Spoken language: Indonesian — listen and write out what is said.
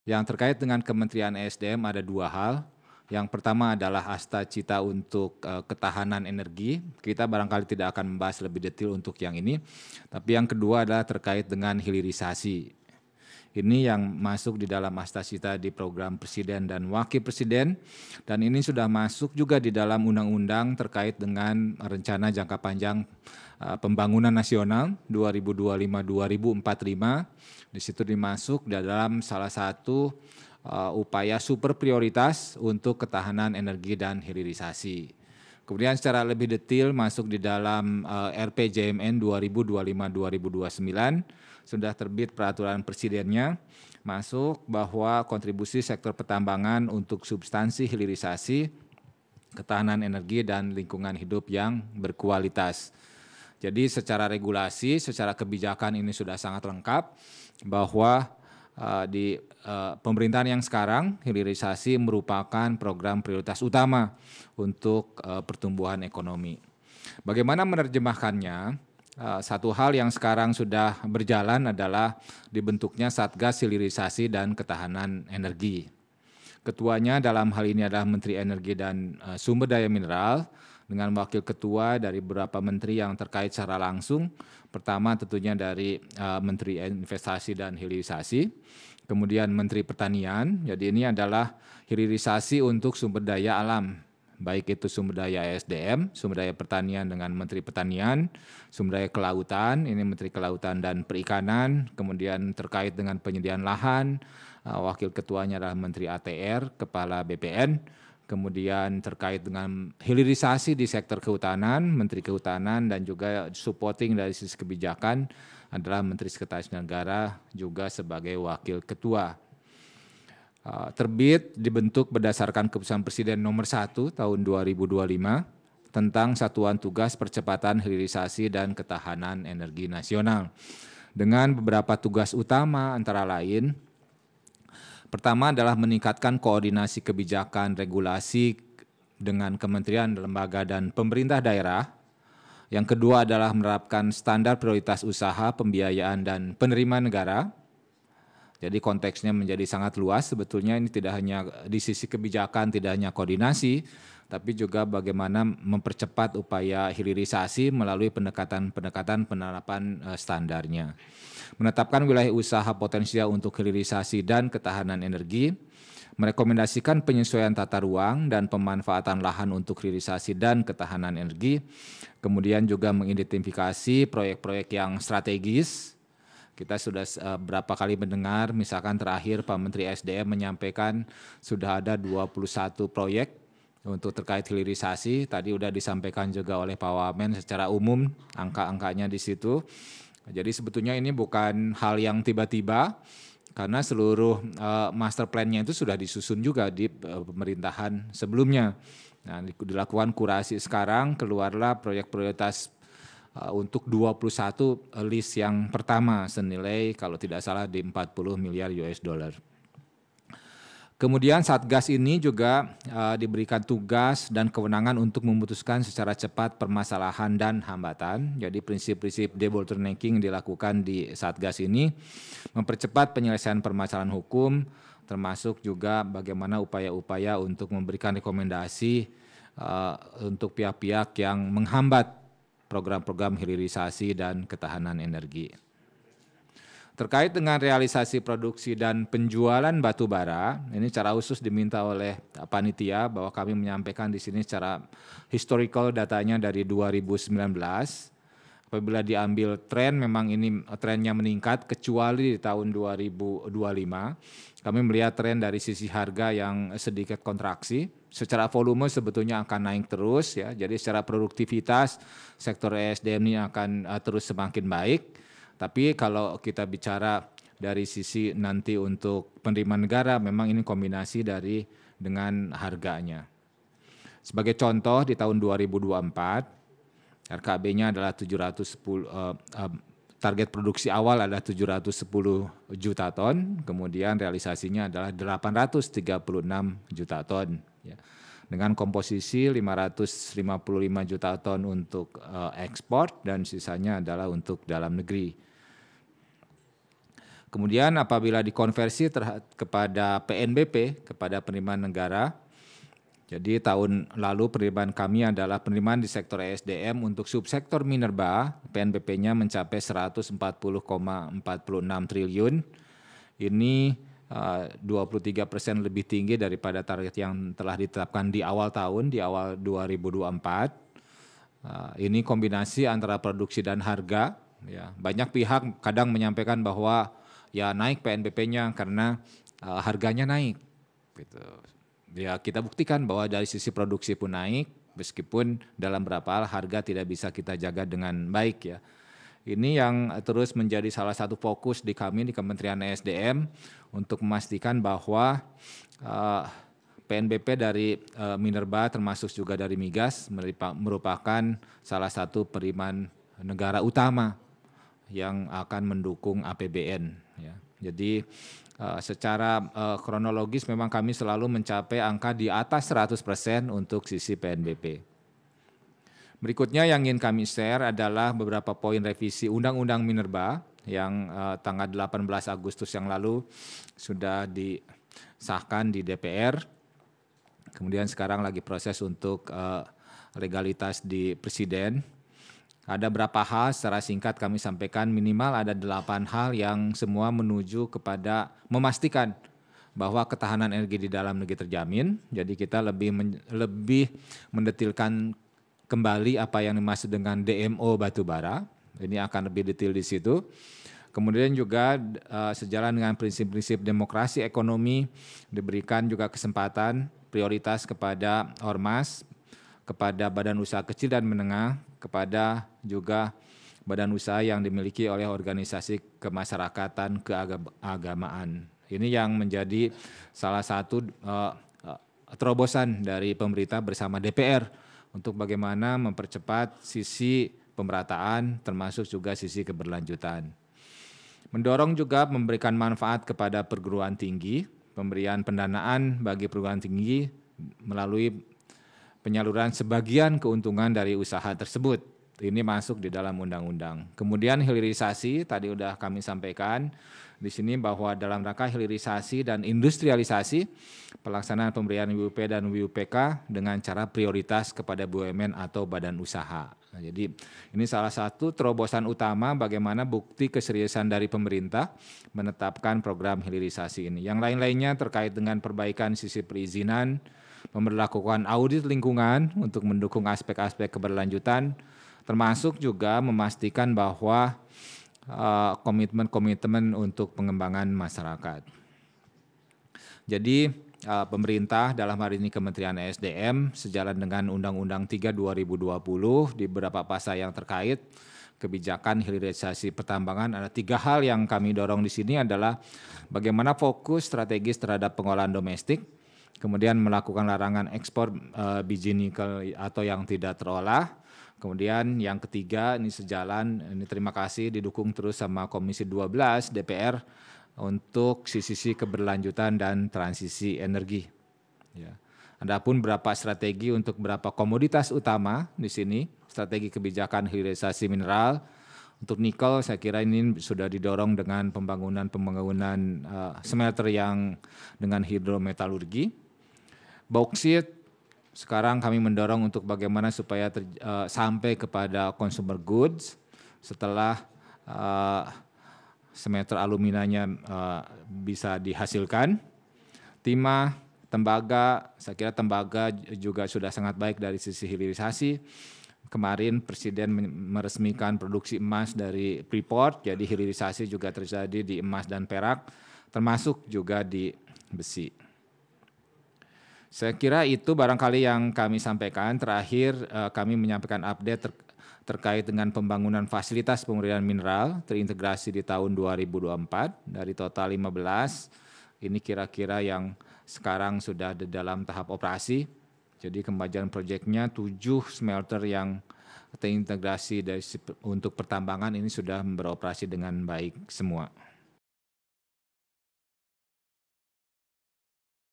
Yang terkait dengan Kementerian ESDM ada dua hal. Yang pertama adalah Asta Cita untuk ketahanan energi. Kita barangkali tidak akan membahas lebih detail untuk yang ini. Tapi yang kedua adalah terkait dengan hilirisasi. Ini yang masuk di dalam Asta Cita di program Presiden dan Wakil Presiden. Dan ini sudah masuk juga di dalam undang-undang terkait dengan rencana jangka panjang pembangunan nasional 2025-2045. Di situ dimasuk dalam salah satu upaya super prioritas untuk ketahanan energi dan hilirisasi. Kemudian secara lebih detail masuk di dalam RPJMN 2025-2029, sudah terbit peraturan presidennya, masuk bahwa kontribusi sektor pertambangan untuk substansi hilirisasi, ketahanan energi dan lingkungan hidup yang berkualitas. Jadi secara regulasi, secara kebijakan ini sudah sangat lengkap bahwa di pemerintahan yang sekarang hilirisasi merupakan program prioritas utama untuk pertumbuhan ekonomi. Bagaimana menerjemahkannya? Satu hal yang sekarang sudah berjalan adalah dibentuknya Satgas Hilirisasi dan Ketahanan Energi. Ketuanya dalam hal ini adalah Menteri Energi dan Sumber Daya Mineral dengan wakil ketua dari beberapa menteri yang terkait secara langsung. Pertama tentunya dari Menteri Investasi dan Hilirisasi, kemudian Menteri Pertanian. Jadi ini adalah hilirisasi untuk sumber daya alam, baik itu sumber daya SDM, sumber daya pertanian dengan Menteri Pertanian, sumber daya kelautan, ini Menteri Kelautan dan Perikanan, kemudian terkait dengan penyediaan lahan, wakil ketuanya adalah Menteri ATR, Kepala BPN, kemudian terkait dengan hilirisasi di sektor kehutanan, Menteri Kehutanan, dan juga supporting dari sisi kebijakan adalah Menteri Sekretaris Negara juga sebagai wakil ketua. Terbit dibentuk berdasarkan keputusan Presiden nomor 1 tahun 2025 tentang Satuan Tugas Percepatan Hilirisasi dan Ketahanan Energi Nasional dengan beberapa tugas utama antara lain. Pertama adalah meningkatkan koordinasi kebijakan regulasi dengan kementerian, lembaga, dan pemerintah daerah. Yang kedua adalah menerapkan standar prioritas usaha, pembiayaan, dan penerimaan negara. Jadi konteksnya menjadi sangat luas, sebetulnya ini tidak hanya di sisi kebijakan, tidak hanya koordinasi, tapi juga bagaimana mempercepat upaya hilirisasi melalui pendekatan penerapan standarnya. Menetapkan wilayah usaha potensial untuk hilirisasi dan ketahanan energi, merekomendasikan penyesuaian tata ruang dan pemanfaatan lahan untuk hilirisasi dan ketahanan energi, kemudian juga mengidentifikasi proyek-proyek yang strategis. Kita sudah berapa kali mendengar, misalkan terakhir Pak Menteri SDM menyampaikan sudah ada 21 proyek untuk terkait hilirisasi. Tadi sudah disampaikan juga oleh Pak Wamen secara umum angka-angkanya di situ. Jadi sebetulnya ini bukan hal yang tiba-tiba karena seluruh master plan-nya itu sudah disusun juga di pemerintahan sebelumnya. Nah, dilakukan kurasi sekarang, keluarlah proyek prioritas untuk 21 list yang pertama senilai kalau tidak salah di 40 miliar US dollar. Kemudian Satgas ini juga diberikan tugas dan kewenangan untuk memutuskan secara cepat permasalahan dan hambatan. Jadi prinsip-prinsip debottlenecking dilakukan di Satgas ini, mempercepat penyelesaian permasalahan hukum, termasuk juga bagaimana upaya-upaya untuk memberikan rekomendasi untuk pihak-pihak yang menghambat program-program hilirisasi dan ketahanan energi. Terkait dengan realisasi produksi dan penjualan batu bara, ini secara khusus diminta oleh panitia bahwa kami menyampaikan di sini secara historical datanya dari 2019. Apabila diambil tren, memang ini trennya meningkat kecuali di tahun 2025. Kami melihat tren dari sisi harga yang sedikit kontraksi. Secara volume sebetulnya akan naik terus ya. Jadi secara produktivitas sektor ESDM ini akan terus semakin baik. Tapi kalau kita bicara dari sisi nanti untuk penerimaan negara, memang ini kombinasi dengan harganya. Sebagai contoh di tahun 2024 RKB-nya adalah 710 target produksi awal adalah 710 juta ton, kemudian realisasinya adalah 836 juta ton ya. Dengan komposisi 555 juta ton untuk ekspor dan sisanya adalah untuk dalam negeri. Kemudian apabila dikonversi kepada PNBP, kepada penerimaan negara, jadi tahun lalu penerimaan kami adalah penerimaan di sektor ESDM untuk subsektor minerba, PNBP-nya mencapai 140,46 triliun. Ini 23% lebih tinggi daripada target yang telah ditetapkan di awal tahun, di awal 2024. Ini kombinasi antara produksi dan harga. Ya, banyak pihak kadang menyampaikan bahwa ya naik PNBP-nya karena harganya naik. Gitu. Ya kita buktikan bahwa dari sisi produksi pun naik, meskipun dalam beberapa hal harga tidak bisa kita jaga dengan baik ya. Ini yang terus menjadi salah satu fokus di kami di Kementerian ESDM untuk memastikan bahwa PNBP dari minerba termasuk juga dari migas merupakan salah satu penerimaan negara utama yang akan mendukung APBN. Ya. Jadi secara kronologis memang kami selalu mencapai angka di atas 100% untuk sisi PNBP. Berikutnya yang ingin kami share adalah beberapa poin revisi Undang-Undang Minerba yang tanggal 18 Agustus yang lalu sudah disahkan di DPR. Kemudian sekarang lagi proses untuk legalitas di Presiden. Ada berapa hal secara singkat kami sampaikan, minimal ada 8 hal yang semua menuju kepada memastikan bahwa ketahanan energi di dalam negeri terjamin. Jadi kita lebih mendetilkan kembali apa yang dimaksud dengan DMO batubara. Ini akan lebih detail di situ. Kemudian juga sejalan dengan prinsip-prinsip demokrasi ekonomi, diberikan juga kesempatan prioritas kepada ormas, kepada badan usaha kecil dan menengah, kepada juga badan usaha yang dimiliki oleh organisasi kemasyarakatan keagamaan. Ini yang menjadi salah satu terobosan dari pemerintah bersama DPR untuk bagaimana mempercepat sisi pemerataan termasuk juga sisi keberlanjutan. Mendorong juga memberikan manfaat kepada perguruan tinggi, pemberian pendanaan bagi perguruan tinggi melalui penyaluran sebagian keuntungan dari usaha tersebut. Ini masuk di dalam undang-undang. Kemudian hilirisasi, tadi sudah kami sampaikan di sini bahwa dalam rangka hilirisasi dan industrialisasi, pelaksanaan pemberian WUP dan WUPK dengan cara prioritas kepada BUMN atau badan usaha. Nah, jadi ini salah satu terobosan utama bagaimana bukti keseriusan dari pemerintah menetapkan program hilirisasi ini. Yang lain-lainnya terkait dengan perbaikan sisi perizinan, memberlakukan audit lingkungan untuk mendukung aspek-aspek keberlanjutan, termasuk juga memastikan bahwa komitmen-komitmen untuk pengembangan masyarakat. Jadi pemerintah dalam hari ini Kementerian ESDM sejalan dengan Undang-Undang 3 2020 di beberapa pasal yang terkait kebijakan hilirisasi pertambangan, ada 3 hal yang kami dorong di sini adalah bagaimana fokus strategis terhadap pengolahan domestik, kemudian melakukan larangan ekspor biji nikel atau yang tidak terolah. Kemudian yang ketiga, ini sejalan, ini terima kasih didukung terus sama Komisi 12 DPR untuk sisi keberlanjutan dan transisi energi. Ya. Adapun berapa strategi untuk berapa komoditas utama di sini, strategi kebijakan hilirisasi mineral. Untuk nikel saya kira ini sudah didorong dengan pembangunan smelter yang dengan hidrometalurgi. Bauksit sekarang kami mendorong untuk bagaimana supaya sampai kepada consumer goods setelah smelter aluminanya bisa dihasilkan. Timah, tembaga, saya kira tembaga juga sudah sangat baik dari sisi hilirisasi. Kemarin Presiden meresmikan produksi emas dari Freeport, jadi hilirisasi juga terjadi di emas dan perak, termasuk juga di besi. Saya kira itu barangkali yang kami sampaikan. Terakhir kami menyampaikan update terkait dengan pembangunan fasilitas pemurnian mineral terintegrasi di tahun 2024 dari total 15. Ini kira-kira yang sekarang sudah di dalam tahap operasi. Jadi kemajuan proyeknya 7 smelter yang terintegrasi untuk pertambangan ini sudah beroperasi dengan baik semua.